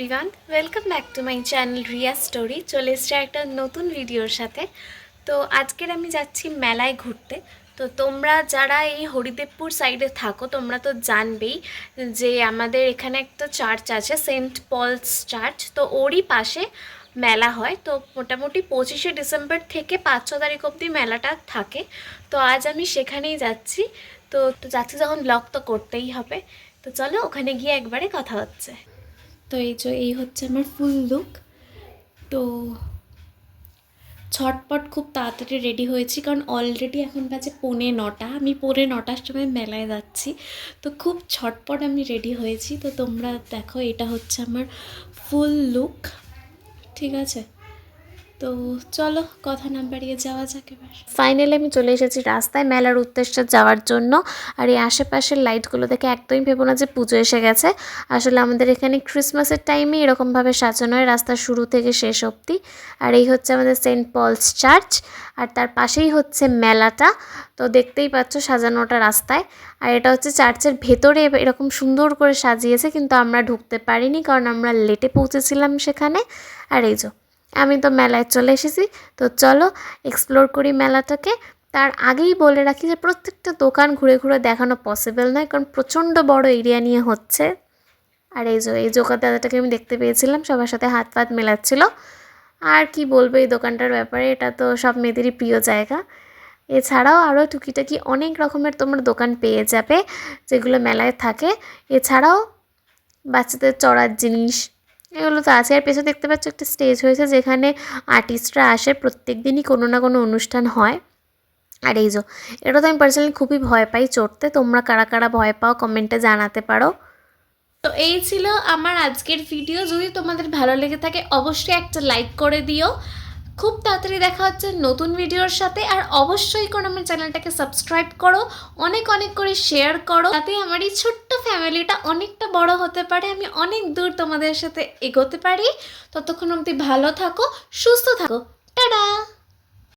Everyone, welcome back to my channel Riya story. চলে এসছে একটা নতুন ভিডিওর সাথে। তো আজকের আমি যাচ্ছি মেলায় ঘুরতে। তো তোমরা যারা এই হরিদেবপুর সাইডে থাকো তোমরা তো জানবেই যে আমাদের এখানে একটা চার্চ আছে, সেন্ট পলস চার্চ। তো ওরই পাশে মেলা হয়। তো মোটামুটি 25শে ডিসেম্বর থেকে 5-6 তারিখ অবধি মেলাটা থাকে। তো আজ আমি সেখানেই যাচ্ছি। তো যাচ্ছি যখন ব্লগ তো করতেই হবে। তো চলো ওখানে গিয়ে একবারে কথা হচ্ছে। তো এই হচ্ছে আমার ফুল লুক। তো ছটপট খুব তাড়াতাড়ি রেডি হয়েছি, কারণ অলরেডি এখন বাজে 9:45। আমি 9:45 সময় মেলায় যাচ্ছি। তো খুব ছটপট আমি রেডি হয়েছি। তো তোমরা দেখো, এটা হচ্ছে আমার ফুল লুক, ঠিক আছে? তো চলো কথা না বাড়িয়ে যাওয়া যাক এবার। ফাইনালি আমি চলে এসেছি রাস্তায় মেলার উদ্দেশ্যে যাওয়ার জন্য। আর এই আশেপাশের লাইটগুলো দেখে একদমই ভেবো না যে পুজো এসে গেছে। আসলে আমাদের এখানে ক্রিসমাসের টাইমে এরকমভাবে সাজানো হয় রাস্তার শুরু থেকে শেষ অবধি। আর এই হচ্ছে আমাদের সেন্ট পলস চার্চ, আর তার পাশেই হচ্ছে মেলাটা। তো দেখতেই পাচ্ছ সাজানোটা রাস্তায়। আর এটা হচ্ছে চার্চের ভেতরে এরকম সুন্দর করে সাজিয়েছে, কিন্তু আমরা ঢুকতে পারিনি কারণ আমরা লেটে পৌঁছেছিলাম সেখানে। আর এই যে আমি তো মেলায় চলে এসেছি। তো চলো এক্সপ্লোর করি মেলাটাকে। তার আগেই বলে রাখি যে প্রত্যেকটা দোকান ঘুরে ঘুরে দেখানো পসিবল নয়, কারণ প্রচণ্ড বড় এরিয়া নিয়ে হচ্ছে। আর এই জোকার দাদাটাকে আমি দেখতে পেয়েছিলাম, সবার সাথে হাত ফাত মেলাচ্ছিল। আর কি বলবো এই দোকানটার ব্যাপারে, এটা তো সব মেয়েদেরই প্রিয় জায়গা। এছাড়াও আরও টুকিটাকি অনেক রকমের তোমরা দোকান পেয়ে যাবে যেগুলো মেলায় থাকে। এছাড়াও বাচ্চাদের চড়ার জিনিস এগুলো তো আছে। আর পেছনে দেখতে পাচ্ছ একটা স্টেজ হয়েছে, যেখানে আর্টিস্টরা আসে, প্রত্যেক দিনই কোনো না কোনো অনুষ্ঠান হয়। আর এটা তো আমি পার্সোনালি খুবই ভয় পাই চড়তে। তোমরা কারা কারা ভয় পাও কমেন্টে জানাতে পারো। তো এই ছিল আমার আজকের ভিডিও। যদি তোমাদের ভালো লেগে থাকে অবশ্যই একটা লাইক করে দিও। খুব তাড়াতাড়ি দেখা হচ্ছে নতুন ভিডিওর সাথে। আর অবশ্যই করে আমার চ্যানেলটাকে সাবস্ক্রাইব করো, অনেক অনেক করে শেয়ার করো, যাতে আমার এই ছোট্ট ফ্যামিলিটা অনেকটা বড় হতে পারে, আমি অনেক দূর তোমাদের সাথে এগোতে পারি। ততক্ষণ অবধি ভালো থাকো, সুস্থ থাকো। টাটা।